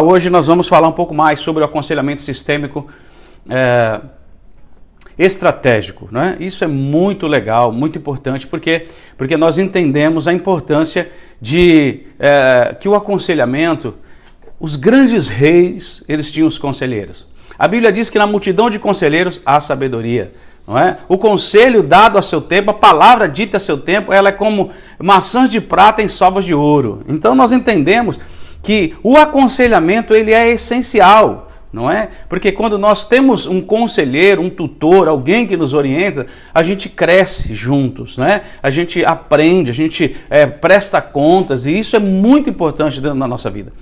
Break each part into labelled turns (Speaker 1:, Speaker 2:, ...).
Speaker 1: Hoje nós vamos falar um pouco mais sobre o aconselhamento sistêmico estratégico, né? Isso é muito legal, muito importante, porque nós entendemos a importância de que o aconselhamento, os grandes reis, eles tinham os conselheiros. A Bíblia diz que na multidão de conselheiros há sabedoria. Não é? O conselho dado a seu tempo, a palavra dita a seu tempo, ela é como maçãs de prata em salvas de ouro. Então nós entendemos que o aconselhamento ele é essencial, não é? Porque quando nós temos um conselheiro, um tutor, alguém que nos orienta, a gente cresce juntos, né? A gente aprende, a gente presta contas, e isso é muito importante dentro da nossa vida.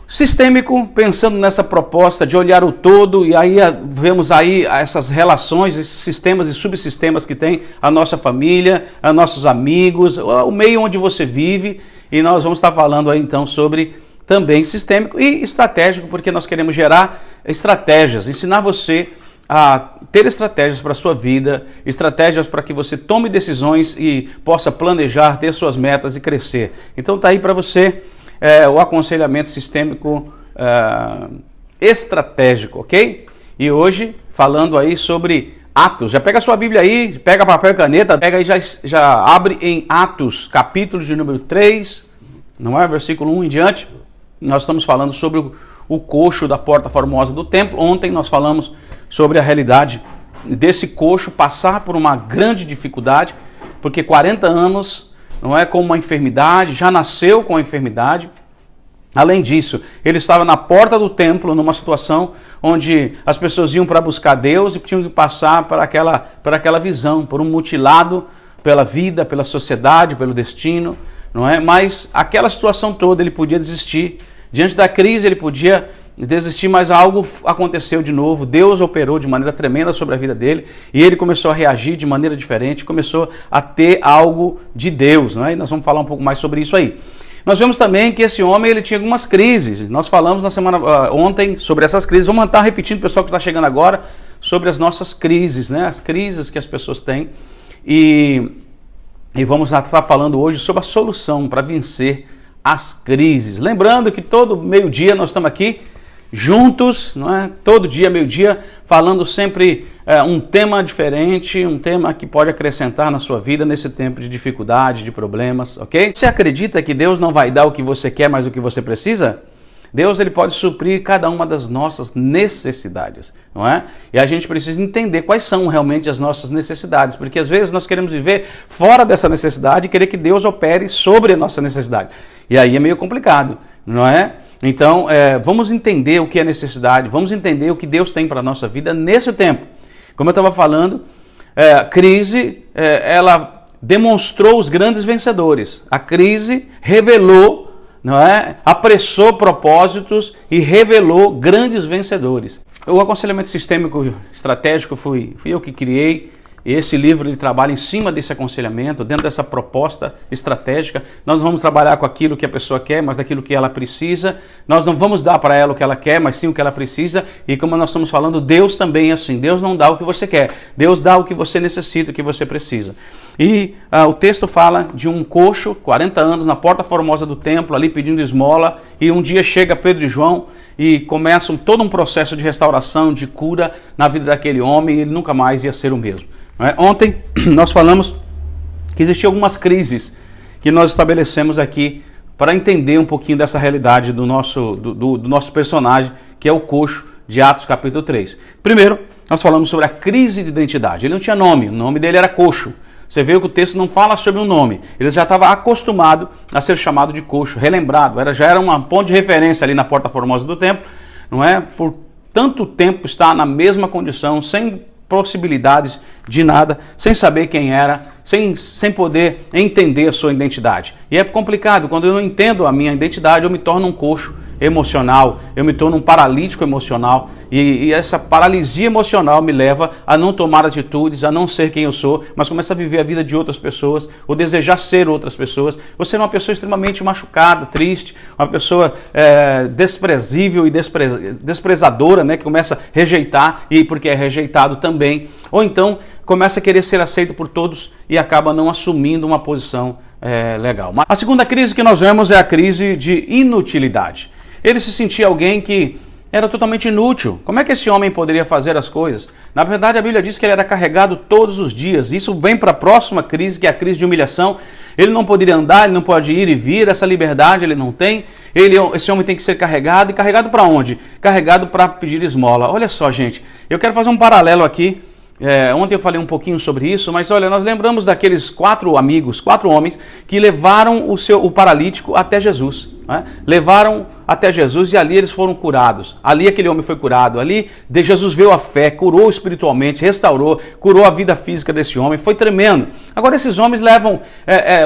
Speaker 1: Sistêmico, pensando nessa proposta de olhar o todo, e aí vemos aí essas relações, esses sistemas e subsistemas que tem a nossa família, a nossos amigos, o meio onde você vive, e nós vamos estar falando aí então sobre também sistêmico e estratégico, porque nós queremos gerar estratégias, ensinar você a ter estratégias para a sua vida, estratégias para que você tome decisões e possa planejar, ter suas metas e crescer. Então tá aí para você o aconselhamento sistêmico estratégico, ok? E hoje, falando aí sobre Atos, já pega a sua Bíblia aí, pega papel e caneta, pega aí, já abre em Atos, capítulo de número 3, não é? Versículo 1 em diante. Nós estamos falando sobre o coxo da porta formosa do templo. Ontem nós falamos sobre a realidade desse coxo passar por uma grande dificuldade, porque 40 anos... não é, com uma enfermidade, já nasceu com a enfermidade. Além disso, ele estava na porta do templo, numa situação onde as pessoas iam para buscar Deus e tinham que passar por aquela visão, por um mutilado pela vida, pela sociedade, pelo destino, não é? Mas aquela situação toda ele podia desistir. Diante da crise ele podia desistir, mas algo aconteceu de novo. Deus operou de maneira tremenda sobre a vida dele e ele começou a reagir de maneira diferente, começou a ter algo de Deus, não é? E nós vamos falar um pouco mais sobre isso aí. Nós vemos também que esse homem ele tinha algumas crises. Nós falamos na semana ontem sobre essas crises. Vamos estar repetindo, pessoal que está chegando agora, sobre as nossas crises, né? As crises que as pessoas têm. E vamos estar falando hoje sobre a solução para vencer as crises. Lembrando que todo meio-dia nós estamos aqui juntos, não é? Todo dia, meio-dia, falando sempre um tema diferente, um tema que pode acrescentar na sua vida nesse tempo de dificuldade, de problemas, ok? Você acredita que Deus não vai dar o que você quer, mas o que você precisa? Deus ele pode suprir cada uma das nossas necessidades, não é? E a gente precisa entender quais são realmente as nossas necessidades, porque às vezes nós queremos viver fora dessa necessidade e querer que Deus opere sobre a nossa necessidade. E aí é meio complicado, não é? Então, vamos entender o que é necessidade, vamos entender o que Deus tem para a nossa vida nesse tempo. Como eu estava falando, a crise, ela demonstrou os grandes vencedores. A crise revelou, não é? Apressou propósitos e revelou grandes vencedores. O aconselhamento sistêmico estratégico fui eu que criei. Esse livro ele trabalha em cima desse aconselhamento, dentro dessa proposta estratégica. Nós não vamos trabalhar com aquilo que a pessoa quer, mas daquilo que ela precisa. Nós não vamos dar para ela o que ela quer, mas sim o que ela precisa. E como nós estamos falando, Deus também é assim. Deus não dá o que você quer. Deus dá o que você necessita, o que você precisa. E o texto fala de um coxo, 40 anos, na porta formosa do templo, ali pedindo esmola. E um dia chega Pedro e João e começam todo um processo de restauração, de cura na vida daquele homem. E ele nunca mais ia ser o mesmo. Ontem nós falamos que existiam algumas crises que nós estabelecemos aqui para entender um pouquinho dessa realidade do nosso personagem, que é o coxo de Atos capítulo 3. Primeiro, nós falamos sobre a crise de identidade. Ele não tinha nome, o nome dele era coxo. Você vê que o texto não fala sobre um nome. Ele já estava acostumado a ser chamado de coxo, relembrado. Já era um ponto de referência ali na porta formosa do templo, não é? Por tanto tempo está na mesma condição, sem possibilidades de nada, sem saber quem era, sem poder entender a sua identidade. E é complicado, quando eu não entendo a minha identidade, eu me torno um coxo emocional, eu me torno um paralítico emocional, e essa paralisia emocional me leva a não tomar atitudes, a não ser quem eu sou, mas começo a viver a vida de outras pessoas, ou desejar ser outras pessoas. Você é uma pessoa extremamente machucada, triste, uma pessoa desprezível e desprezadora, né, que começa a rejeitar, e porque é rejeitado também, ou então começa a querer ser aceito por todos e acaba não assumindo uma posição legal. A segunda crise que nós vemos é a crise de inutilidade. Ele se sentia alguém que era totalmente inútil. Como é que esse homem poderia fazer as coisas? Na verdade, a Bíblia diz que ele era carregado todos os dias. Isso vem para a próxima crise, que é a crise de humilhação. Ele não poderia andar, ele não pode ir e vir, essa liberdade ele não tem. Esse homem tem que ser carregado. E carregado para onde? Carregado para pedir esmola. Olha só, gente, eu quero fazer um paralelo aqui. Ontem eu falei um pouquinho sobre isso, mas olha, nós lembramos daqueles 4 amigos, 4 homens que levaram o paralítico até Jesus, né? Levaram até Jesus e ali eles foram curados. Ali aquele homem foi curado, ali Jesus veio a fé, curou espiritualmente, restaurou, curou a vida física desse homem, foi tremendo. Agora esses homens levam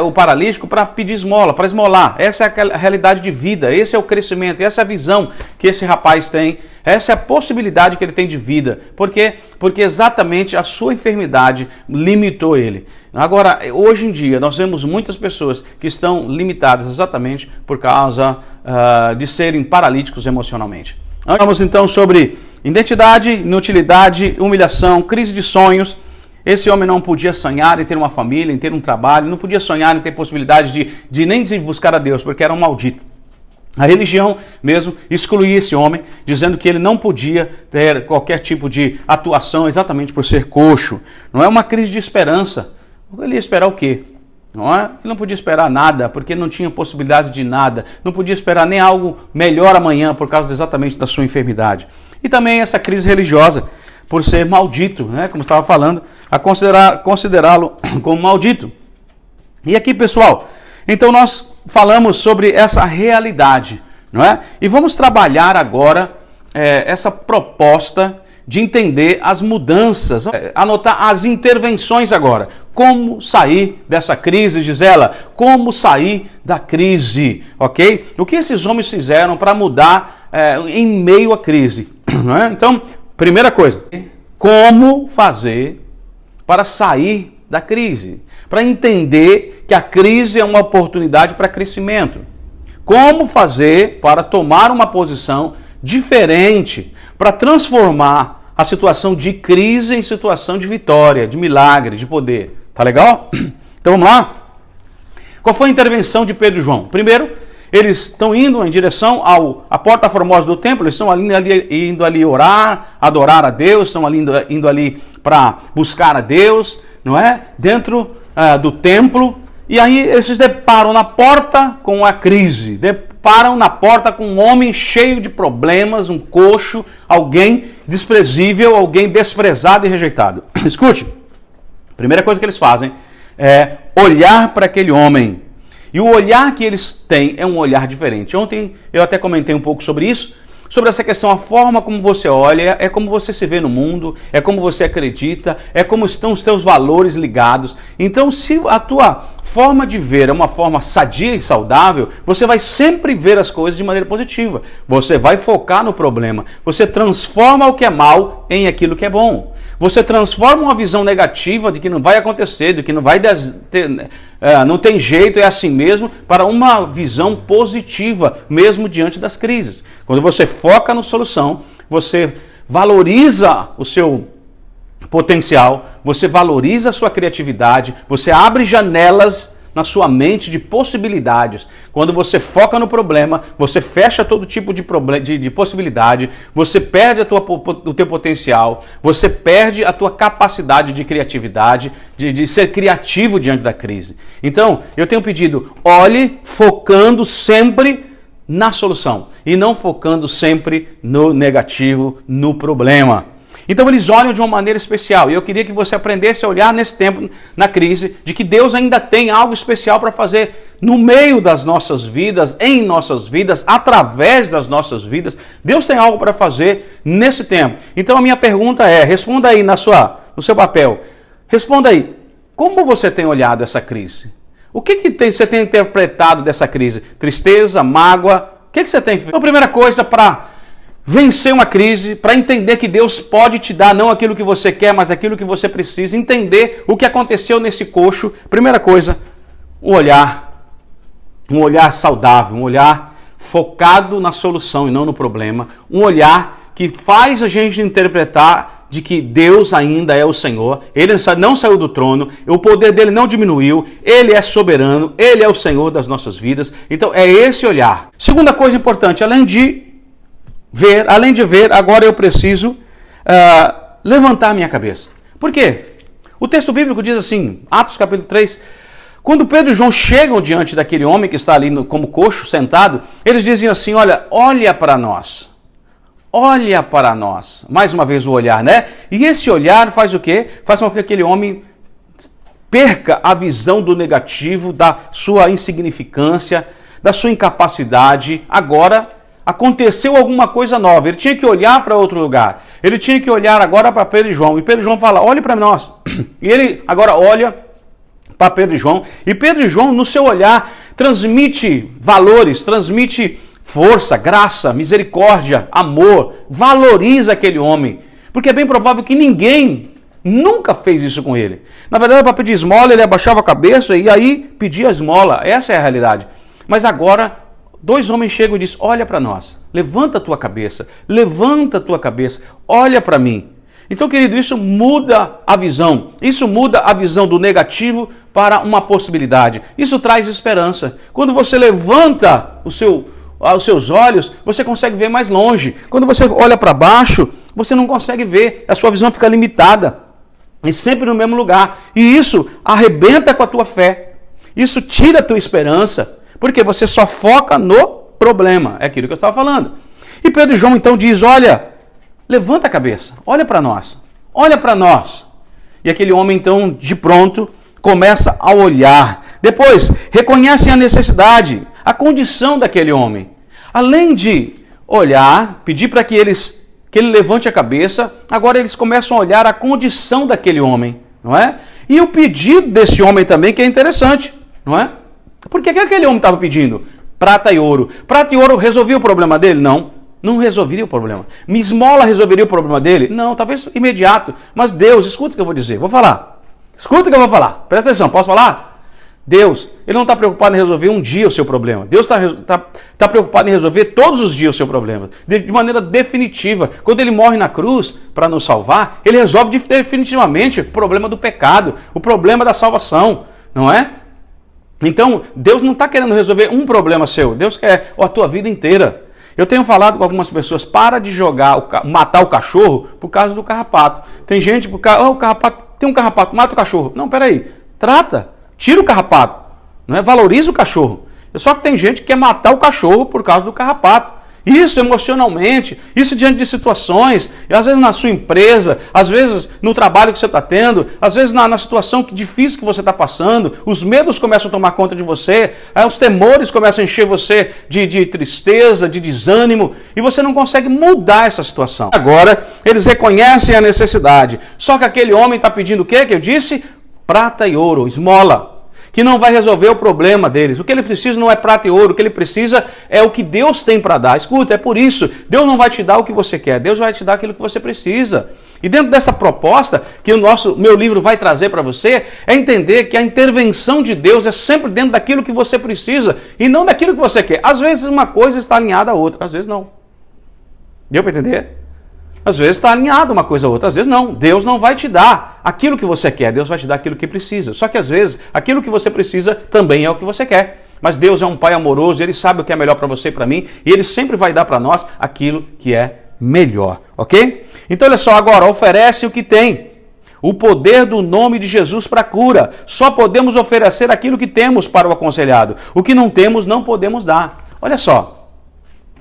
Speaker 1: o paralítico para pedir esmola, para esmolar. Essa é a realidade de vida, esse é o crescimento, essa é a visão que esse rapaz tem. Essa é a possibilidade que ele tem de vida. Por quê? Porque exatamente a sua enfermidade limitou ele. Agora, hoje em dia, nós vemos muitas pessoas que estão limitadas exatamente por causa de serem paralíticos emocionalmente. Vamos então sobre identidade, inutilidade, humilhação, crise de sonhos. Esse homem não podia sonhar em ter uma família, em ter um trabalho, não podia sonhar em ter possibilidade de nem de buscar a Deus, porque era um maldito. A religião mesmo excluía esse homem, dizendo que ele não podia ter qualquer tipo de atuação exatamente por ser coxo. Não é uma crise de esperança. Ele ia esperar o quê? Não é? Ele não podia esperar nada, porque não tinha possibilidade de nada. Não podia esperar nem algo melhor amanhã por causa exatamente da sua enfermidade. E também essa crise religiosa, por ser maldito, né? Como estava falando, a considerá-lo como maldito. E aqui, pessoal, então nós falamos sobre essa realidade, não é? E vamos trabalhar agora essa proposta de entender as mudanças, anotar as intervenções agora. Como sair dessa crise, Gisela? Como sair da crise, ok? O que esses homens fizeram para mudar em meio à crise, não é? Então, primeira coisa, como fazer para sair da crise? Para entender que a crise é uma oportunidade para crescimento. Como fazer para tomar uma posição diferente, para transformar a situação de crise em situação de vitória, de milagre, de poder. Tá legal? Então vamos lá? Qual foi a intervenção de Pedro e João? Primeiro, eles estão indo em direção à porta formosa do templo, eles estão indo ali orar, adorar a Deus, estão indo ali para buscar a Deus, não é? Dentro do templo, e aí eles se deparam na porta com a crise, deparam na porta com um homem cheio de problemas, um coxo, alguém desprezível, alguém desprezado e rejeitado. Escute, a primeira coisa que eles fazem é olhar para aquele homem, e o olhar que eles têm é um olhar diferente. Ontem eu até comentei um pouco sobre isso, sobre essa questão, a forma como você olha, é como você se vê no mundo, é como você acredita, é como estão os teus valores ligados. Então, se a tua forma de ver é uma forma sadia e saudável, você vai sempre ver as coisas de maneira positiva. Você vai focar no problema. Você transforma o que é mal em aquilo que é bom. Você transforma uma visão negativa de que não vai acontecer, de que não vai não tem jeito, é assim mesmo, para uma visão positiva, mesmo diante das crises. Quando você foca na solução, você valoriza o seu potencial, você valoriza a sua criatividade, você abre janelas na sua mente de possibilidades. Quando você foca no problema, você fecha todo tipo de possibilidade, você perde o teu potencial, você perde a tua capacidade de criatividade, de ser criativo diante da crise. Então, eu tenho pedido, olhe focando sempre na solução e não focando sempre no negativo, no problema. Então eles olham de uma maneira especial, e eu queria que você aprendesse a olhar nesse tempo, na crise, de que Deus ainda tem algo especial para fazer no meio das nossas vidas, em nossas vidas, através das nossas vidas. Deus tem algo para fazer nesse tempo. Então a minha pergunta é, responda aí no seu papel, responda aí, como você tem olhado essa crise? O que você tem interpretado dessa crise? Tristeza, mágoa? O que você tem feito? Então, a primeira coisa para vencer uma crise, para entender que Deus pode te dar não aquilo que você quer, mas aquilo que você precisa, entender o que aconteceu nesse coxo. Primeira coisa, um olhar saudável, um olhar focado na solução e não no problema, um olhar que faz a gente interpretar de que Deus ainda é o Senhor, Ele não saiu do trono, o poder dele não diminuiu, Ele é soberano, Ele é o Senhor das nossas vidas. Então é esse olhar. Segunda coisa importante, além de ver, agora eu preciso levantar minha cabeça. Por quê? O texto bíblico diz assim, Atos capítulo 3, quando Pedro e João chegam diante daquele homem que está ali como coxo, sentado, eles dizem assim, olha para nós. Olha para nós. Mais uma vez o olhar, né? E esse olhar faz o quê? Faz com que aquele homem perca a visão do negativo, da sua insignificância, da sua incapacidade. Agora aconteceu alguma coisa nova. Ele tinha que olhar para outro lugar. Ele tinha que olhar agora para Pedro e João. E Pedro e João fala, olhe para nós. E ele agora olha para Pedro e João. E Pedro e João, no seu olhar, transmite valores, transmite força, graça, misericórdia, amor, valoriza aquele homem. Porque é bem provável que ninguém nunca fez isso com ele. Na verdade, para pedir esmola, ele abaixava a cabeça e aí pedia esmola. Essa é a realidade. Mas agora, dois homens chegam e dizem, olha para nós, levanta a tua cabeça, olha para mim. Então, querido, isso muda a visão. Isso muda a visão do negativo para uma possibilidade. Isso traz esperança. Quando você levanta os seus olhos, você consegue ver mais longe. Quando você olha para baixo, você não consegue ver. A sua visão fica limitada. E sempre no mesmo lugar. E isso arrebenta com a tua fé. Isso tira a tua esperança. Porque você só foca no problema. É aquilo que eu estava falando. E Pedro e João então diz, olha, levanta a cabeça. Olha para nós. Olha para nós. E aquele homem então, de pronto, começa a olhar. Depois, reconhecem a necessidade, a condição daquele homem. Além de olhar, pedir para que ele levante a cabeça, agora eles começam a olhar a condição daquele homem, não é? E o pedido desse homem também, que é interessante, não é? Por que aquele homem estava pedindo? Prata e ouro. Prata e ouro resolvia o problema dele? Não resolveria o problema. Esmola resolveria o problema dele? Não, talvez imediato. Mas Deus, escuta o que eu vou dizer, vou falar. Escuta o que eu vou falar, presta atenção, posso falar? Deus, Ele não está preocupado em resolver um dia o seu problema. Deus está preocupado em resolver todos os dias o seu problema, de maneira definitiva. Quando Ele morre na cruz para nos salvar, Ele resolve definitivamente o problema do pecado, o problema da salvação, não é? Então, Deus não está querendo resolver um problema seu, Deus quer a tua vida inteira. Eu tenho falado com algumas pessoas, para de matar o cachorro por causa do carrapato. Tem gente, o carrapato, tem um carrapato, mata o cachorro. Não, peraí, tira o carrapato, não é? Valoriza o cachorro. Só que tem gente que quer matar o cachorro por causa do carrapato. Isso emocionalmente, isso diante de situações, e às vezes na sua empresa, às vezes no trabalho que você está tendo, às vezes na situação difícil que você está passando, os medos começam a tomar conta de você, os temores começam a encher você de tristeza, de desânimo, e você não consegue mudar essa situação. Agora, eles reconhecem a necessidade, só que aquele homem está pedindo o quê? Que eu disse? Prata e ouro, esmola, que não vai resolver o problema deles. O que ele precisa não é prata e ouro, o que ele precisa é o que Deus tem para dar. Escuta, é por isso, Deus não vai te dar o que você quer, Deus vai te dar aquilo que você precisa. E dentro dessa proposta que meu livro vai trazer para você, é entender que a intervenção de Deus é sempre dentro daquilo que você precisa e não daquilo que você quer. Às vezes uma coisa está alinhada à outra, às vezes não. Deu para entender? Às vezes está alinhado uma coisa a outra, às vezes não. Deus não vai te dar aquilo que você quer, Deus vai te dar aquilo que precisa. Só que às vezes aquilo que você precisa também é o que você quer. Mas Deus é um Pai amoroso, Ele sabe o que é melhor para você e para mim, e Ele sempre vai dar para nós aquilo que é melhor, ok? Então olha só, agora oferece o que tem. O poder do nome de Jesus para cura. Só podemos oferecer aquilo que temos para o aconselhado. O que não temos, não podemos dar. Olha só.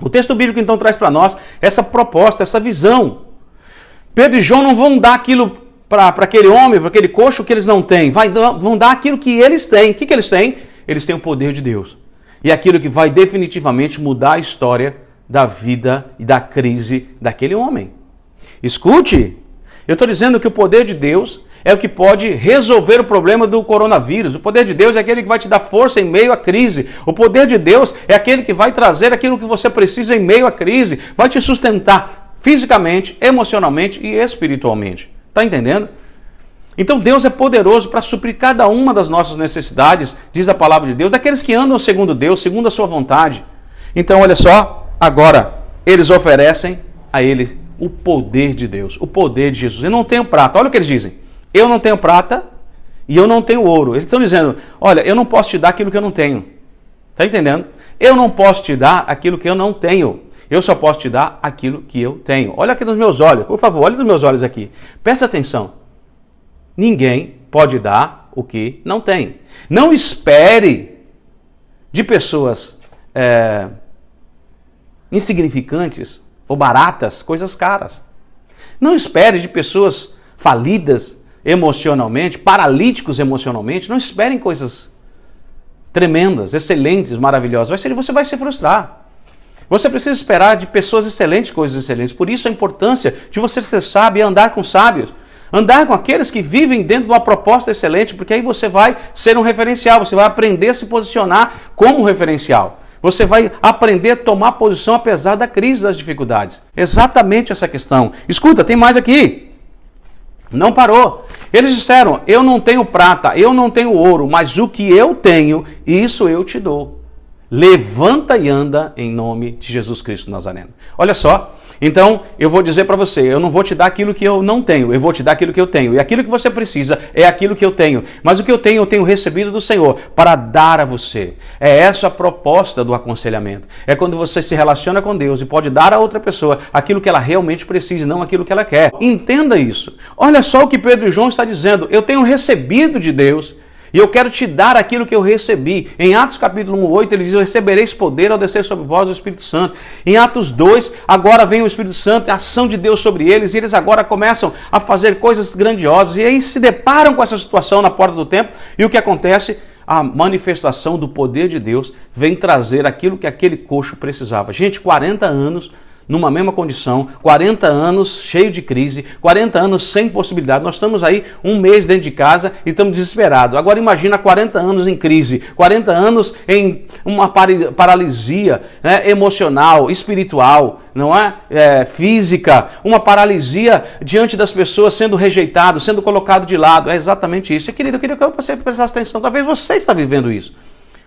Speaker 1: O texto bíblico então traz para nós essa proposta, essa visão. Pedro e João não vão dar aquilo para aquele homem, para aquele coxo que eles não têm. Vão dar aquilo que eles têm. O que eles têm? Eles têm o poder de Deus. E aquilo que vai definitivamente mudar a história da vida e da crise daquele homem. Escute, eu estou dizendo que o poder de Deus é o que pode resolver o problema do coronavírus. O poder de Deus é aquele que vai te dar força em meio à crise. O poder de Deus é aquele que vai trazer aquilo que você precisa em meio à crise. Vai te sustentar fisicamente, emocionalmente e espiritualmente. Está entendendo? Então Deus é poderoso para suprir cada uma das nossas necessidades, diz a palavra de Deus, daqueles que andam segundo Deus, segundo a sua vontade. Então olha só, agora eles oferecem a Ele o poder de Deus, o poder de Jesus. Eu não tenho prata. Olha o que eles dizem. Eu não tenho prata e eu não tenho ouro. Eles estão dizendo, olha, eu não posso te dar aquilo que eu não tenho. Está entendendo? Eu não posso te dar aquilo que eu não tenho. Eu só posso te dar aquilo que eu tenho. Olha aqui nos meus olhos. Por favor, olha nos meus olhos aqui. Presta atenção. Ninguém pode dar o que não tem. Não espere de pessoas insignificantes ou baratas coisas caras. Não espere de pessoas falidas emocionalmente, paralíticos emocionalmente. Não esperem coisas tremendas, excelentes, maravilhosas. Você vai se frustrar. Você precisa esperar de pessoas excelentes, coisas excelentes. Por isso a importância de você ser sábio e andar com sábios. Andar com aqueles que vivem dentro de uma proposta excelente, porque aí você vai ser um referencial, você vai aprender a se posicionar como referencial. Você vai aprender a tomar posição apesar da crise, das dificuldades. Exatamente essa questão. Escuta, tem mais aqui. Não parou. Eles disseram, eu não tenho prata, eu não tenho ouro, mas o que eu tenho, isso eu te dou. Levanta e anda em nome de Jesus Cristo Nazareno. Olha só, então eu vou dizer para você, eu não vou te dar aquilo que eu não tenho, eu vou te dar aquilo que eu tenho. E aquilo que você precisa é aquilo que eu tenho. Mas o que eu tenho recebido do Senhor para dar a você. É essa a proposta do aconselhamento. É quando você se relaciona com Deus e pode dar a outra pessoa aquilo que ela realmente precisa, não aquilo que ela quer. Entenda isso. Olha só o que Pedro e João estão dizendo. Eu tenho recebido de Deus. E eu quero te dar aquilo que eu recebi. Em Atos capítulo 1:8, ele diz, recebereis poder ao descer sobre vós o Espírito Santo. Em Atos 2, agora vem o Espírito Santo, a ação de Deus sobre eles, e eles agora começam a fazer coisas grandiosas. E aí se deparam com essa situação na porta do templo, e o que acontece? A manifestação do poder de Deus vem trazer aquilo que aquele coxo precisava. Gente, 40 anos numa mesma condição, 40 anos cheio de crise, 40 anos sem possibilidade. Nós estamos aí um mês dentro de casa e estamos desesperados. Agora imagina 40 anos em crise, 40 anos em uma paralisia, né, emocional, espiritual, não é? Física, uma paralisia diante das pessoas sendo rejeitado, sendo colocado de lado. É exatamente isso. Querido, eu queria que você prestasse atenção. Talvez você está vivendo isso.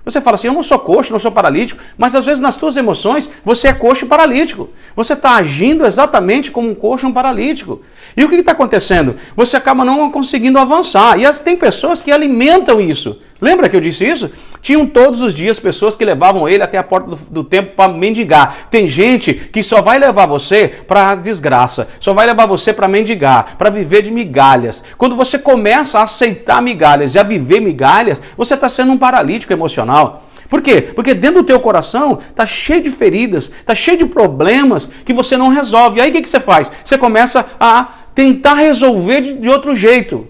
Speaker 1: Você fala assim, eu não sou coxo, não sou paralítico, mas às vezes nas tuas emoções você é coxo e paralítico. Você está agindo exatamente como um coxo e um paralítico. E o que está acontecendo? Você acaba não conseguindo avançar. E tem pessoas que alimentam isso. Lembra que eu disse isso? Tinham todos os dias pessoas que levavam ele até a porta do templo para mendigar. Tem gente que só vai levar você para a desgraça, só vai levar você para mendigar, para viver de migalhas. Quando você começa a aceitar migalhas e a viver migalhas, você está sendo um paralítico emocional. Por quê? Porque dentro do teu coração está cheio de feridas, está cheio de problemas que você não resolve. E aí o que você faz? Você começa a tentar resolver de outro jeito.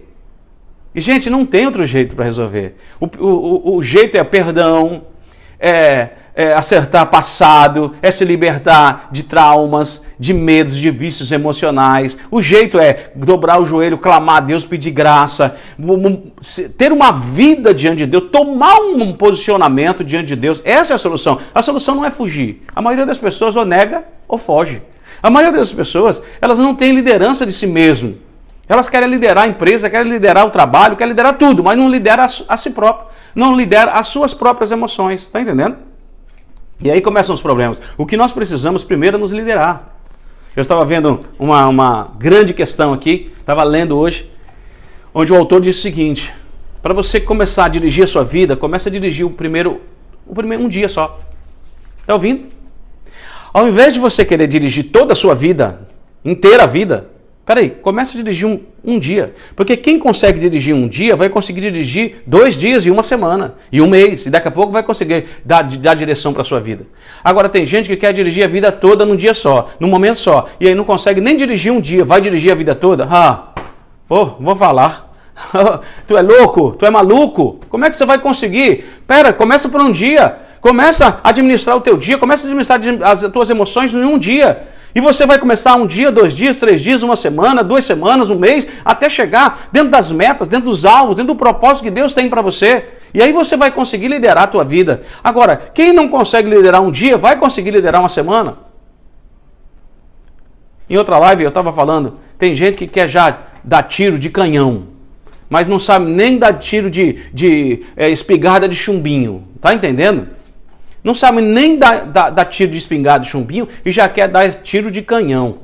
Speaker 1: E, gente, não tem outro jeito para resolver. O jeito é perdão, é acertar passado, é se libertar de traumas, de medos, de vícios emocionais. O jeito é dobrar o joelho, clamar a Deus, pedir graça, ter uma vida diante de Deus, tomar um posicionamento diante de Deus. Essa é a solução. A solução não é fugir. A maioria das pessoas ou nega ou foge. A maioria das pessoas, elas não têm liderança de si mesmo. Elas querem liderar a empresa, querem liderar o trabalho, querem liderar tudo, mas não lidera a si próprio, não lidera as suas próprias emoções, está entendendo? E aí começam os problemas. O que nós precisamos primeiro é nos liderar. Eu estava vendo uma grande questão aqui, estava lendo hoje, onde o autor disse o seguinte, para você começar a dirigir a sua vida, comece a dirigir um dia só. Está ouvindo? Ao invés de você querer dirigir toda a sua vida, inteira a vida, peraí, começa a dirigir um dia. Porque quem consegue dirigir um dia vai conseguir dirigir 2 dias e 1 semana, e 1 mês, e daqui a pouco vai conseguir dar direção para a sua vida. Agora tem gente que quer dirigir a vida toda num dia só, num momento só, e aí não consegue nem dirigir um dia, vai dirigir a vida toda? Vou falar. Tu é louco? Tu é maluco? Como é que você vai conseguir? Começa por um dia, começa a administrar o teu dia, começa a administrar as tuas emoções em um dia. E você vai começar 1 dia, 2 dias, 3 dias, 1 semana, 2 semanas, 1 mês, até chegar dentro das metas, dentro dos alvos, dentro do propósito que Deus tem para você. E aí você vai conseguir liderar a tua vida. Agora, quem não consegue liderar um dia, vai conseguir liderar 1 semana? Em outra live eu estava falando, tem gente que quer já dar tiro de canhão, mas não sabe nem dar tiro de espingarda de chumbinho. Tá entendendo? Não sabe nem dar tiro de espingarda de chumbinho e já quer dar tiro de canhão.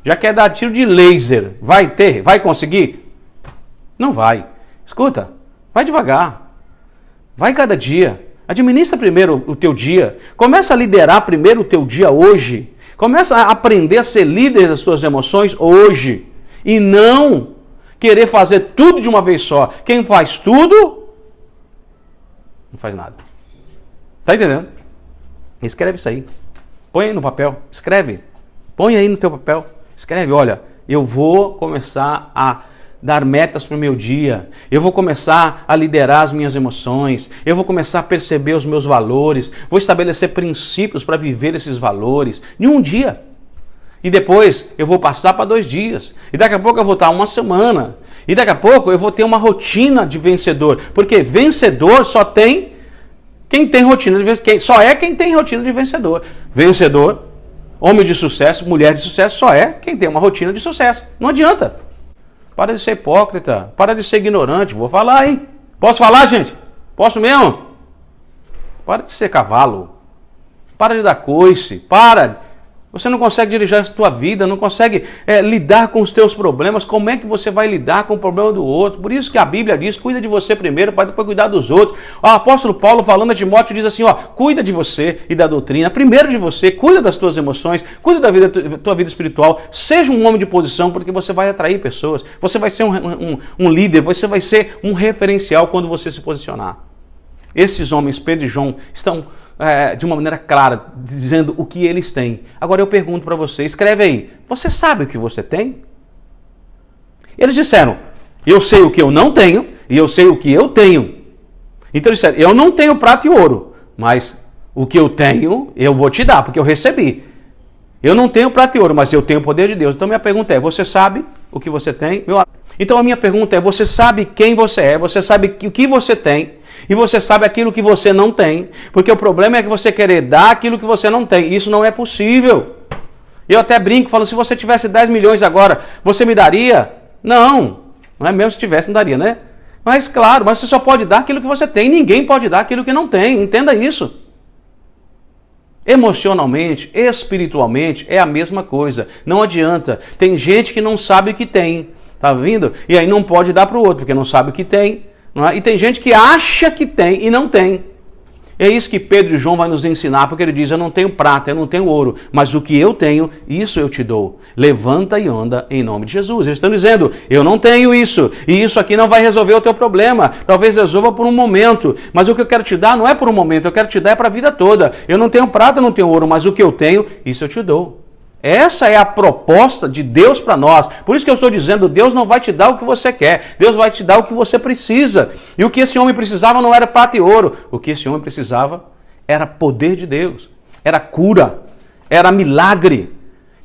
Speaker 1: já quer dar tiro de laser. Vai ter? Vai conseguir? Não vai. Escuta, vai devagar. Vai cada dia. Administra primeiro o teu dia. Começa a liderar primeiro o teu dia hoje. Começa a aprender a ser líder das tuas emoções hoje. E não querer fazer tudo de uma vez só. Quem faz tudo, não faz nada. Tá entendendo? Escreve isso aí. Põe aí no papel. Escreve. Põe aí no teu papel. Escreve, olha, eu vou começar a dar metas para o meu dia, eu vou começar a liderar as minhas emoções, eu vou começar a perceber os meus valores, vou estabelecer princípios para viver esses valores em um dia. E depois eu vou passar para 2 dias, e daqui a pouco eu vou estar 1 semana, e daqui a pouco eu vou ter uma rotina de vencedor, porque vencedor só tem quem tem rotina de vencedor, só é quem tem rotina de vencedor. Vencedor, homem de sucesso, mulher de sucesso, só é quem tem uma rotina de sucesso. Não adianta. Para de ser hipócrita, para de ser ignorante. Vou falar, hein? Posso falar, gente? Posso mesmo? Para de ser cavalo. Para de dar coice. Para. Você não consegue dirigir a tua vida, não consegue lidar com os teus problemas. Como é que você vai lidar com o problema do outro? Por isso que a Bíblia diz, cuida de você primeiro, para depois cuidar dos outros. O apóstolo Paulo, falando a Timóteo, diz assim, cuida de você e da doutrina. Primeiro de você, cuida das tuas emoções, cuida da tua vida espiritual. Seja um homem de posição, porque você vai atrair pessoas. Você vai ser um líder, você vai ser um referencial quando você se posicionar. Esses homens, Pedro e João, estão de uma maneira clara, dizendo o que eles têm. Agora eu pergunto para você, escreve aí, você sabe o que você tem? Eles disseram, eu sei o que eu não tenho e eu sei o que eu tenho. Então eles disseram, eu não tenho prata e ouro, mas o que eu tenho eu vou te dar, porque eu recebi. Eu não tenho prata e ouro, mas eu tenho o poder de Deus. Então minha pergunta é, você sabe o que você tem? Então a minha pergunta é, você sabe quem você é? Você sabe o que você tem? E você sabe aquilo que você não tem? Porque o problema é que você querer dar aquilo que você não tem. Isso não é possível. Eu até brinco, falo, se você tivesse 10 milhões agora, você me daria? Não é mesmo, se tivesse não daria, né? Mas claro, mas você só pode dar aquilo que você tem. Ninguém pode dar aquilo que não tem. Entenda isso. Emocionalmente, espiritualmente, é a mesma coisa. Não adianta. Tem gente que não sabe o que tem. Tá vendo? E aí não pode dar para o outro, porque não sabe o que tem. Não é? E tem gente que acha que tem e não tem. É isso que Pedro e João vai nos ensinar, porque ele diz, eu não tenho prata, eu não tenho ouro, mas o que eu tenho, isso eu te dou. Levanta e anda em nome de Jesus. Eles estão dizendo, eu não tenho isso, e isso aqui não vai resolver o teu problema. Talvez resolva por um momento, mas o que eu quero te dar não é por um momento, eu quero te dar é para a vida toda. Eu não tenho prata, eu não tenho ouro, mas o que eu tenho, isso eu te dou. Essa é a proposta de Deus para nós. Por isso que eu estou dizendo, Deus não vai te dar o que você quer. Deus vai te dar o que você precisa. E o que esse homem precisava não era prata e ouro. O que esse homem precisava era poder de Deus. Era cura. Era milagre.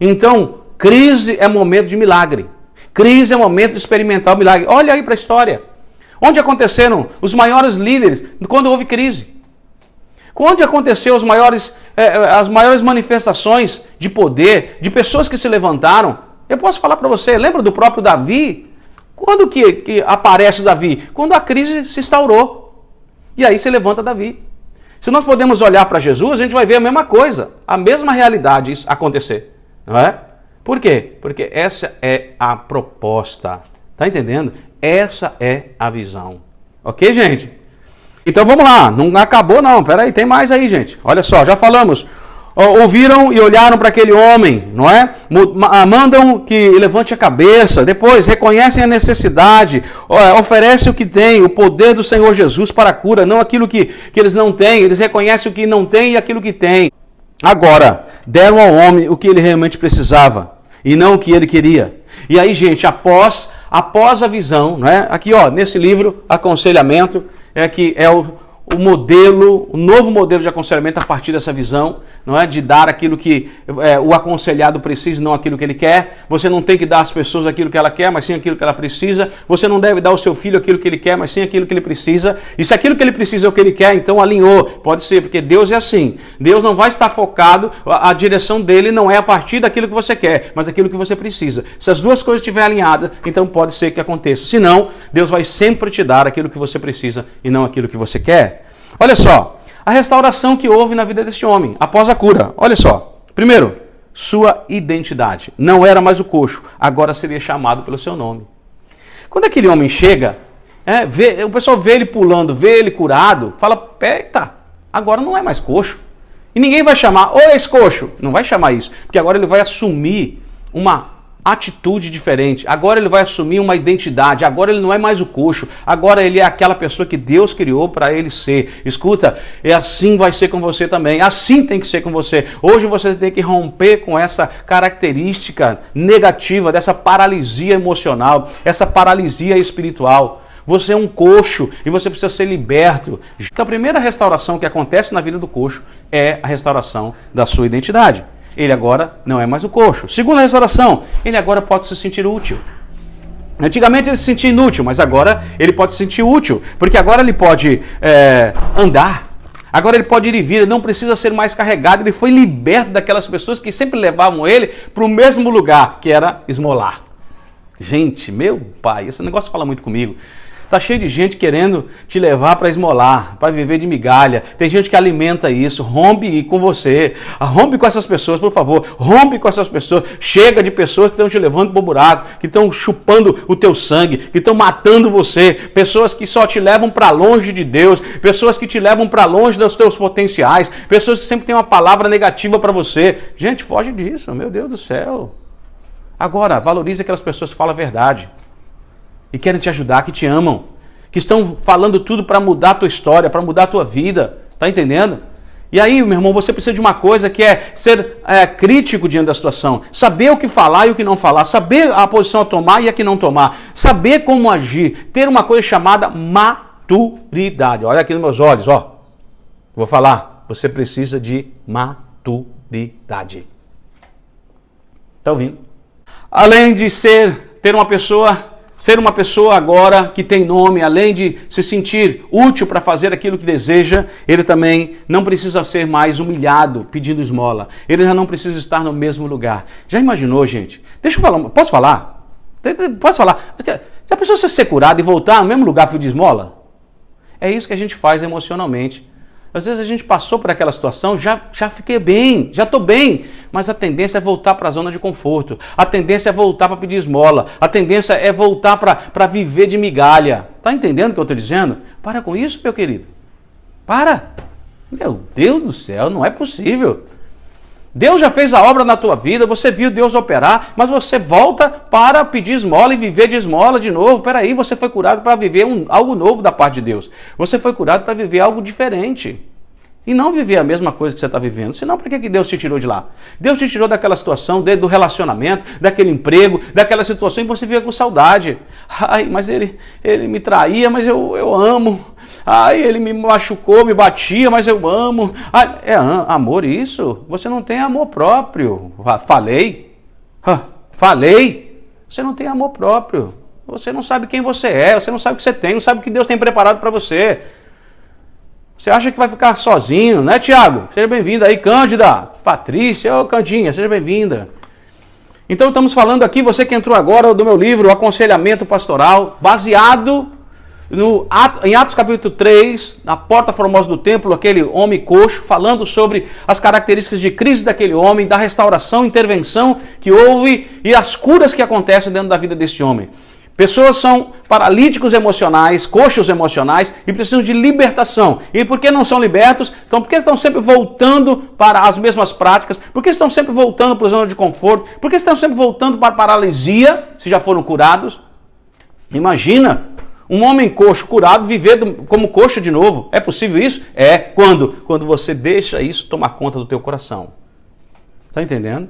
Speaker 1: Então, crise é momento de milagre. Crise é momento de experimentar o milagre. Olha aí para a história. Onde aconteceram os maiores líderes quando houve crise? Onde aconteceu as maiores manifestações de poder, de pessoas que se levantaram? Eu posso falar para você, lembra do próprio Davi? Quando que aparece Davi? Quando a crise se instaurou. E aí se levanta Davi. Se nós podemos olhar para Jesus, a gente vai ver a mesma coisa, a mesma realidade acontecer. Não é? Por quê? Porque essa é a proposta. Tá entendendo? Essa é a visão. Ok, gente? Então vamos lá, não acabou não, peraí, tem mais aí, gente. Olha só, já falamos. Ouviram e olharam para aquele homem, não é? Mandam que levante a cabeça, depois reconhecem a necessidade, oferecem o que tem, o poder do Senhor Jesus para a cura, não aquilo que eles não têm, eles reconhecem o que não tem e aquilo que tem. Agora, deram ao homem o que ele realmente precisava e não o que ele queria. E aí, gente, após a visão, não é? Aqui, nesse livro, Aconselhamento, que é o modelo, o novo modelo de aconselhamento a partir dessa visão, não é? De dar aquilo que o aconselhado precisa, não aquilo que ele quer. Você não tem que dar às pessoas aquilo que ela quer, mas sim aquilo que ela precisa. Você não deve dar ao seu filho aquilo que ele quer, mas sim aquilo que ele precisa. E se aquilo que ele precisa é o que ele quer, então alinhou. Pode ser, porque Deus é assim. Deus não vai estar focado, a direção dele não é a partir daquilo que você quer, mas aquilo que você precisa. Se as duas coisas estiverem alinhadas, então pode ser que aconteça. Se não, Deus vai sempre te dar aquilo que você precisa e não aquilo que você quer. Olha só, a restauração que houve na vida deste homem, após a cura. Olha só, primeiro, sua identidade. Não era mais o coxo, agora seria chamado pelo seu nome. Quando aquele homem chega, o pessoal vê ele pulando, vê ele curado, fala, eita, agora não é mais coxo. E ninguém vai chamar, ô ex-coxo, não vai chamar isso, porque agora ele vai assumir uma atitude diferente, agora ele vai assumir uma identidade, agora ele não é mais o coxo, agora ele é aquela pessoa que Deus criou para ele ser. Escuta, e assim vai ser com você também, assim tem que ser com você. Hoje você tem que romper com essa característica negativa, dessa paralisia emocional, essa paralisia espiritual. Você é um coxo e você precisa ser liberto. Então a primeira restauração que acontece na vida do coxo é a restauração da sua identidade. Ele agora não é mais o coxo. Segunda restauração, ele agora pode se sentir útil. Antigamente ele se sentia inútil, mas agora ele pode se sentir útil, porque agora ele pode andar. Agora ele pode ir e vir, ele não precisa ser mais carregado. Ele foi liberto daquelas pessoas que sempre levavam ele para o mesmo lugar, que era esmolar. Gente, meu pai, esse negócio fala muito comigo. Tá cheio de gente querendo te levar para esmolar, para viver de migalha. Tem gente que alimenta isso. Rompe com você. Rompe com essas pessoas, por favor. Rompe com essas pessoas. Chega de pessoas que estão te levando para o buraco, que estão chupando o teu sangue, que estão matando você. Pessoas que só te levam para longe de Deus. Pessoas que te levam para longe dos teus potenciais. Pessoas que sempre têm uma palavra negativa para você. Gente, foge disso. Meu Deus do céu. Agora, valorize aquelas pessoas que falam a verdade. E querem te ajudar, que te amam, que estão falando tudo para mudar a tua história, para mudar a tua vida, tá entendendo? E aí, meu irmão, você precisa de uma coisa que é ser crítico diante da situação, saber o que falar e o que não falar, saber a posição a tomar e a que não tomar, saber como agir, ter uma coisa chamada maturidade. Olha aqui nos meus olhos, ó, vou falar, você precisa de maturidade. Tá ouvindo? Além de ter uma pessoa... Ser uma pessoa agora que tem nome, além de se sentir útil para fazer aquilo que deseja, ele também não precisa ser mais humilhado pedindo esmola. Ele já não precisa estar no mesmo lugar. Já imaginou, gente? Deixa eu falar, posso falar? Posso falar? Já pensou você ser curado e voltar no mesmo lugar pedir esmola? É isso que a gente faz emocionalmente. Às vezes a gente passou por aquela situação, já fiquei bem, já estou bem, mas a tendência é voltar para a zona de conforto, a tendência é voltar para pedir esmola, a tendência é voltar para viver de migalha. Está entendendo o que eu estou dizendo? Para com isso, meu querido. Para. Meu Deus do céu, não é possível. Deus já fez a obra na tua vida, você viu Deus operar, mas você volta para pedir esmola e viver de esmola de novo. Peraí, você foi curado para viver algo novo da parte de Deus. Você foi curado para viver algo diferente. E não viver a mesma coisa que você está vivendo. Senão, por que Deus te tirou de lá? Deus te tirou daquela situação, do relacionamento, daquele emprego, daquela situação, e você vive com saudade. Ai, mas ele me traía, mas eu amo. Ai, ele me machucou, me batia, mas eu amo. Ai, é amor isso? Você não tem amor próprio. Falei. Você não tem amor próprio. Você não sabe quem você é, você não sabe o que você tem, não sabe o que Deus tem preparado para você. Você acha que vai ficar sozinho, né, Tiago? Seja bem-vinda aí, Cândida, Patrícia, ô Candinha, seja bem-vinda. Então estamos falando aqui, você que entrou agora do meu livro, o Aconselhamento Pastoral, baseado em Atos capítulo 3, na porta formosa do templo, aquele homem coxo, falando sobre as características de crise daquele homem, da restauração, intervenção que houve e as curas que acontecem dentro da vida desse homem. Pessoas são paralíticos emocionais, coxos emocionais e precisam de libertação. E por que não são libertos? Então, porque estão sempre voltando para as mesmas práticas? Porque estão sempre voltando para a zona de conforto? Porque estão sempre voltando para a paralisia, se já foram curados? Imagina um homem coxo curado viver como coxo de novo. É possível isso? É. Quando? Quando você deixa isso tomar conta do teu coração. Está entendendo?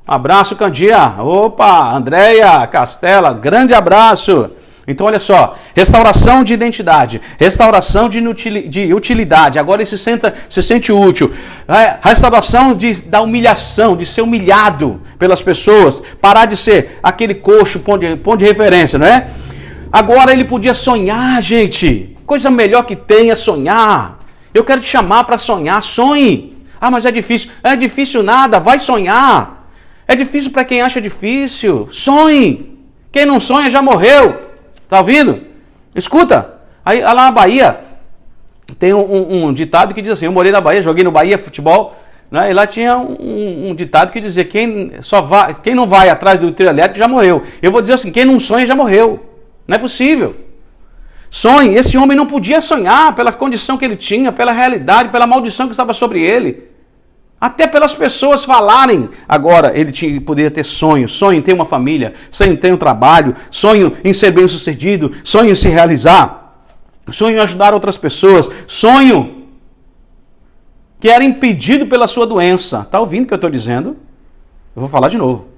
Speaker 1: Abraço, Candia. Opa, Andréia, Castela, grande abraço. Então, olha só, restauração de identidade, restauração de utilidade. Agora ele se sente útil. Restauração da humilhação, de ser humilhado pelas pessoas. Parar de ser aquele coxo, ponto de referência, não é? Agora ele podia sonhar, gente. Coisa melhor que tem é sonhar. Eu quero te chamar para sonhar. Sonhe. Ah, mas é difícil. É difícil nada, vai sonhar. É difícil para quem acha difícil. Sonhe. Quem não sonha já morreu. Tá ouvindo? Escuta. Aí lá na Bahia tem um ditado que diz assim: eu morei na Bahia, joguei no Bahia futebol. Né? E lá tinha um ditado que dizia, quem não vai atrás do trio elétrico já morreu. Eu vou dizer assim, quem não sonha já morreu. Não é possível. Sonhe. Esse homem não podia sonhar pela condição que ele tinha, pela realidade, pela maldição que estava sobre ele. Até pelas pessoas falarem. Agora, ele poderia ter sonho em ter uma família, sonho em ter um trabalho, sonho em ser bem-sucedido, sonho em se realizar, sonho em ajudar outras pessoas, sonho que era impedido pela sua doença. Está ouvindo o que eu estou dizendo? Eu vou falar de novo.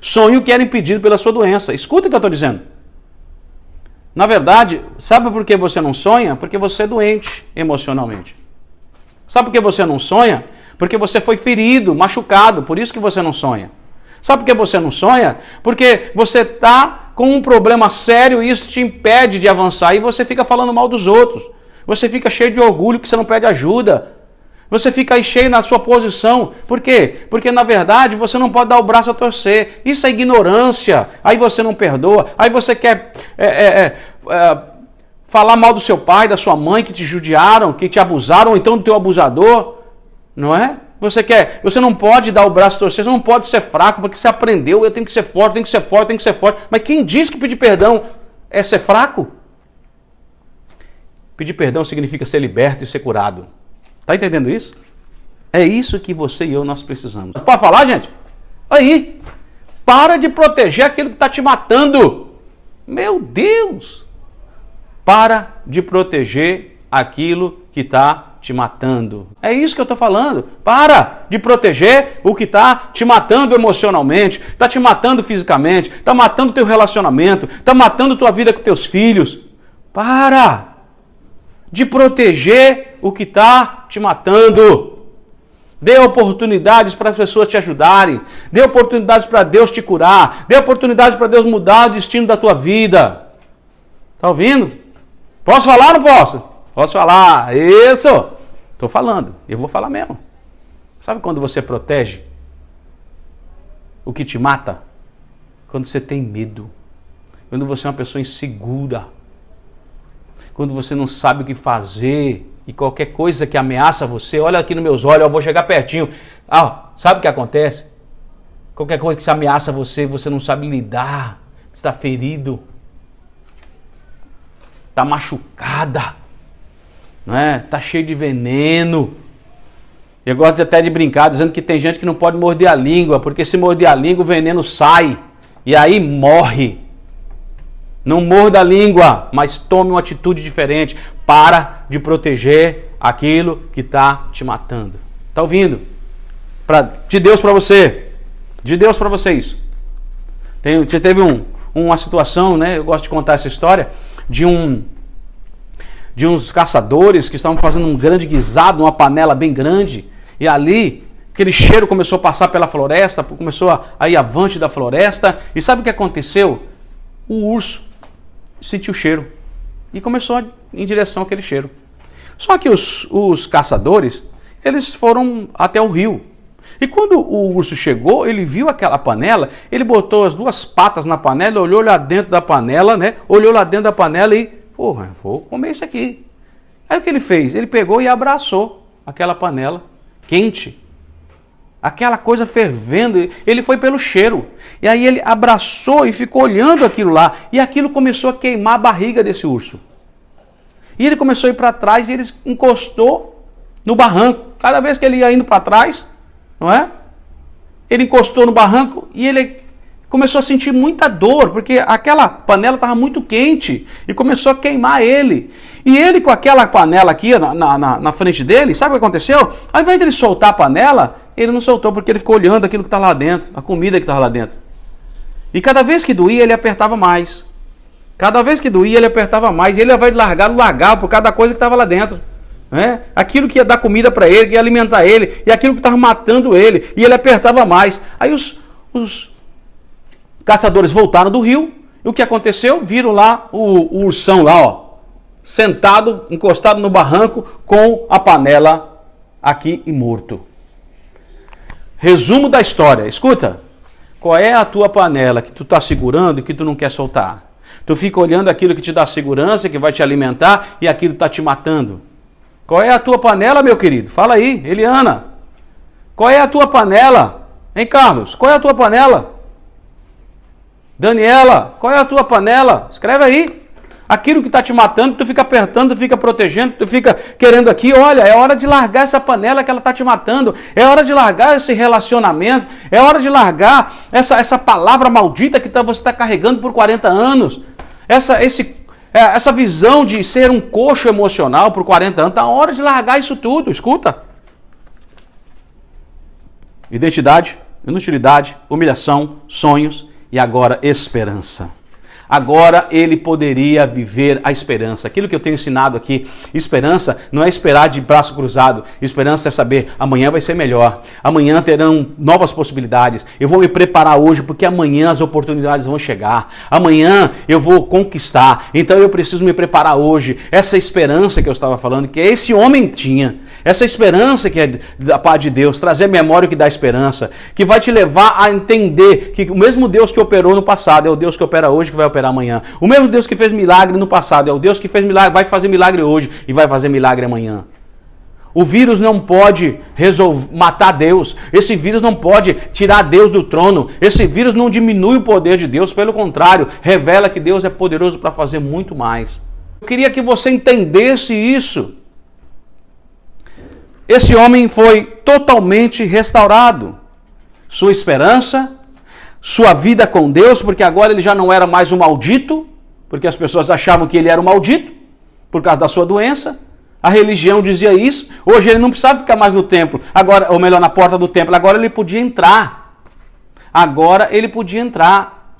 Speaker 1: Sonho que era impedido pela sua doença. Escuta o que eu estou dizendo. Na verdade, sabe por que você não sonha? Porque você é doente emocionalmente. Sabe por que você não sonha? Porque você foi ferido, machucado, por isso que você não sonha. Sabe por que você não sonha? Porque você está com um problema sério e isso te impede de avançar e você fica falando mal dos outros. Você fica cheio de orgulho que você não pede ajuda. Você fica aí cheio na sua posição. Por quê? Porque na verdade você não pode dar o braço a torcer. Isso é ignorância. Aí você não perdoa. Aí você quer falar mal do seu pai, da sua mãe que te judiaram, que te abusaram, ou então do teu abusador. Não é? Você não pode dar o braço a torcer, você não pode ser fraco, porque você aprendeu, eu tenho que ser forte, tenho que ser forte, tenho que ser forte. Mas quem diz que pedir perdão é ser fraco? Pedir perdão significa ser liberto e ser curado. Está entendendo isso? É isso que você e eu nós precisamos. Pode falar, gente? Aí, para de proteger aquilo que está te matando. Meu Deus! Para de proteger aquilo que está te matando. É isso que eu estou falando. Para de proteger o que está te matando emocionalmente, está te matando fisicamente, está matando teu relacionamento, está matando tua vida com teus filhos. Para de proteger o que está te matando. Dê oportunidades para as pessoas te ajudarem. Dê oportunidades para Deus te curar. Dê oportunidades para Deus mudar o destino da tua vida. Está ouvindo? Posso falar ou não posso? Posso falar. Isso. Estou falando. Eu vou falar mesmo. Sabe quando você protege o que te mata? Quando você tem medo. Quando você é uma pessoa insegura. Quando você não sabe o que fazer e qualquer coisa que ameaça você, olha aqui nos meus olhos, eu vou chegar pertinho. Sabe o que acontece? Qualquer coisa que ameaça você, você não sabe lidar, está ferido, está machucada, não é? Está cheio de veneno. Eu gosto até de brincar dizendo que tem gente que não pode morder a língua, porque se morder a língua o veneno sai e aí morre. Não morda a língua, mas tome uma atitude diferente. Para de proteger aquilo que está te matando. Está ouvindo? De Deus para você. De Deus para vocês. Teve uma situação, né? Eu gosto de contar essa história, de uns caçadores que estavam fazendo um grande guisado, uma panela bem grande. E ali, aquele cheiro começou a passar pela floresta, começou a ir avante da floresta. E sabe o que aconteceu? O urso sentiu o cheiro e começou em direção àquele cheiro. Só que os caçadores, eles foram até o rio. E quando o urso chegou, ele viu aquela panela, ele botou as duas patas na panela, olhou lá dentro da panela, né? Olhou lá dentro da panela e, vou comer isso aqui. Aí o que ele fez? Ele pegou e abraçou aquela panela quente. Aquela coisa fervendo, ele foi pelo cheiro. E aí ele abraçou e ficou olhando aquilo lá. E aquilo começou a queimar a barriga desse urso. E ele começou a ir para trás e ele encostou no barranco. Cada vez que ele ia indo para trás, não é? Ele encostou no barranco e ele começou a sentir muita dor, porque aquela panela estava muito quente e começou a queimar ele. E ele com aquela panela aqui na frente dele, sabe o que aconteceu? Ao invés de ele soltar a panela, ele não soltou porque ele ficou olhando aquilo que está lá dentro, a comida que estava lá dentro. E cada vez que doía, ele apertava mais. Cada vez que doía, ele apertava mais. E ele, ao invés de largar por cada coisa que estava lá dentro. Né? Aquilo que ia dar comida para ele, que ia alimentar ele, e aquilo que estava matando ele. E ele apertava mais. Aí os caçadores voltaram do rio. E o que aconteceu? Viram lá o ursão lá, sentado, encostado no barranco, com a panela aqui e morto. Resumo da história, escuta. Qual é a tua panela que tu está segurando e que tu não quer soltar? Tu fica olhando aquilo que te dá segurança, que vai te alimentar, e aquilo está te matando. Qual é a tua panela, meu querido? Fala aí, Eliana. Qual é a tua panela? Hein, Carlos? Qual é a tua panela? Daniela, qual é a tua panela? Escreve aí. Aquilo que está te matando, tu fica apertando, tu fica protegendo, tu fica querendo aqui. Olha, é hora de largar essa panela que ela está te matando. É hora de largar esse relacionamento. É hora de largar essa palavra maldita que você está carregando por 40 anos. Essa visão de ser um coxo emocional por 40 anos. Está hora de largar isso tudo. Escuta. Identidade, inutilidade, humilhação, sonhos e agora esperança. Agora ele poderia viver a esperança. Aquilo que eu tenho ensinado aqui, esperança não é esperar de braço cruzado. Esperança é saber, amanhã vai ser melhor. Amanhã terão novas possibilidades. Eu vou me preparar hoje porque amanhã as oportunidades vão chegar. Amanhã eu vou conquistar. Então eu preciso me preparar hoje. Essa esperança que eu estava falando, que esse homem tinha. Essa esperança que é da parte de Deus. Trazer memória que dá esperança. Que vai te levar a entender que o mesmo Deus que operou no passado é o Deus que opera hoje, que vai operar amanhã. O mesmo Deus que fez milagre no passado é o Deus que fez milagre, vai fazer milagre hoje e vai fazer milagre amanhã. O vírus não pode matar Deus. Esse vírus não pode tirar Deus do trono. Esse vírus não diminui o poder de Deus. Pelo contrário, revela que Deus é poderoso para fazer muito mais. Eu queria que você entendesse isso. Esse homem foi totalmente restaurado. Sua esperança, sua vida com Deus, porque agora ele já não era mais um maldito, porque as pessoas achavam que ele era um maldito, por causa da sua doença. A religião dizia isso. Hoje ele não precisava ficar mais no templo, agora, ou melhor, na porta do templo. Agora ele podia entrar. Agora ele podia entrar.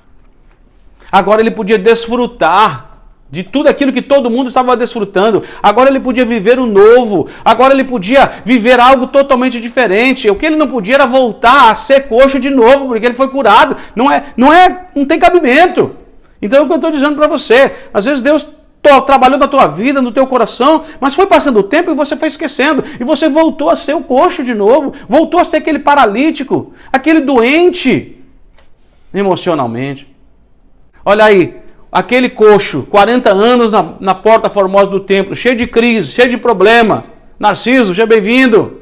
Speaker 1: Agora ele podia desfrutar de tudo aquilo que todo mundo estava desfrutando. Agora ele podia viver o novo. Agora ele podia viver algo totalmente diferente. O que ele não podia era voltar a ser coxo de novo, porque ele foi curado. Não tem cabimento. Então é o que eu estou dizendo para você. Às vezes Deus trabalhou na tua vida, no teu coração, mas foi passando o tempo e você foi esquecendo. E você voltou a ser o coxo de novo. Voltou a ser aquele paralítico, aquele doente emocionalmente. Olha aí. Aquele coxo, 40 anos na porta formosa do templo, cheio de crise, cheio de problema. Narciso, seja bem-vindo.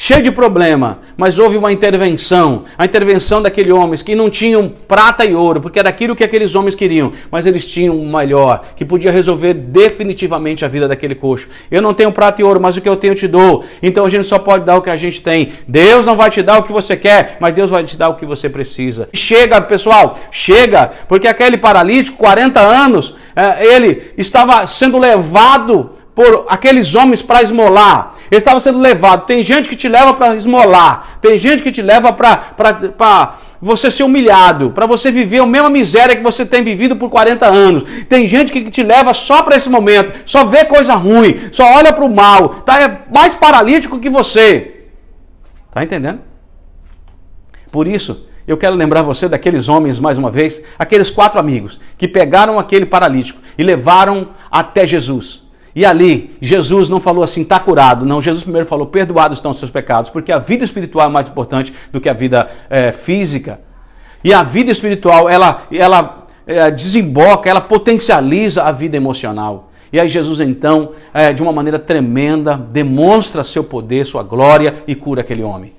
Speaker 1: Cheio de problema, mas houve uma intervenção. A intervenção daqueles homens que não tinham prata e ouro, porque era aquilo que aqueles homens queriam, mas eles tinham um melhor, que podia resolver definitivamente a vida daquele coxo. Eu não tenho prata e ouro, mas o que eu tenho eu te dou. Então a gente só pode dar o que a gente tem. Deus não vai te dar o que você quer, mas Deus vai te dar o que você precisa. Chega, pessoal, chega, porque aquele paralítico, 40 anos, ele estava sendo levado por aqueles homens para esmolar. Ele estava sendo levado. Tem gente que te leva para esmolar. Tem gente que te leva para você ser humilhado. Para você viver a mesma miséria que você tem vivido por 40 anos. Tem gente que te leva só para esse momento. Só vê coisa ruim. Só olha para o mal. Está mais paralítico que você. Está entendendo? Por isso, eu quero lembrar você daqueles homens, mais uma vez, aqueles 4 amigos que pegaram aquele paralítico e levaram até Jesus. E ali, Jesus não falou assim, está curado. Não, Jesus primeiro falou, perdoados estão os seus pecados, porque a vida espiritual é mais importante do que a vida física. E a vida espiritual, ela desemboca, ela potencializa a vida emocional. E aí Jesus então, de uma maneira tremenda, demonstra seu poder, sua glória e cura aquele homem.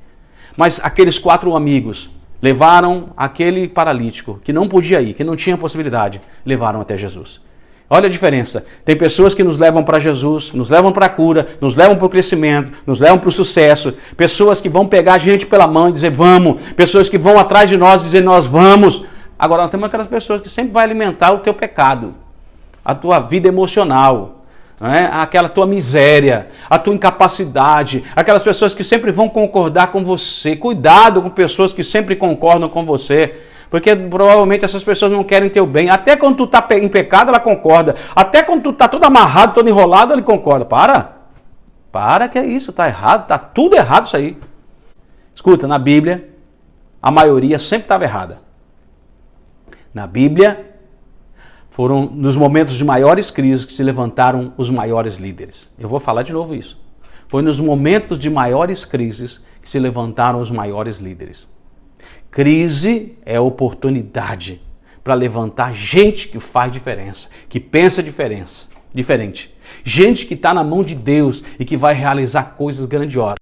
Speaker 1: Mas aqueles 4 amigos levaram aquele paralítico, que não podia ir, que não tinha possibilidade, levaram até Jesus. Olha a diferença. Tem pessoas que nos levam para Jesus, nos levam para a cura, nos levam para o crescimento, nos levam para o sucesso. Pessoas que vão pegar a gente pela mão e dizer vamos. Pessoas que vão atrás de nós e dizer nós vamos. Agora nós temos aquelas pessoas que sempre vão alimentar o teu pecado, a tua vida emocional, aquela tua miséria, a tua incapacidade. Aquelas pessoas que sempre vão concordar com você. Cuidado com pessoas que sempre concordam com você. Porque provavelmente essas pessoas não querem teu bem. Até quando tu está em pecado, ela concorda. Até quando tu está todo amarrado, todo enrolado, ele concorda. Para que é isso, está errado, está tudo errado isso aí. Escuta, na Bíblia, a maioria sempre estava errada. Na Bíblia, foram nos momentos de maiores crises que se levantaram os maiores líderes. Eu vou falar de novo isso. Foi nos momentos de maiores crises que se levantaram os maiores líderes. Crise é oportunidade para levantar gente que faz diferença, que pensa diferente. Gente que está na mão de Deus e que vai realizar coisas grandiosas.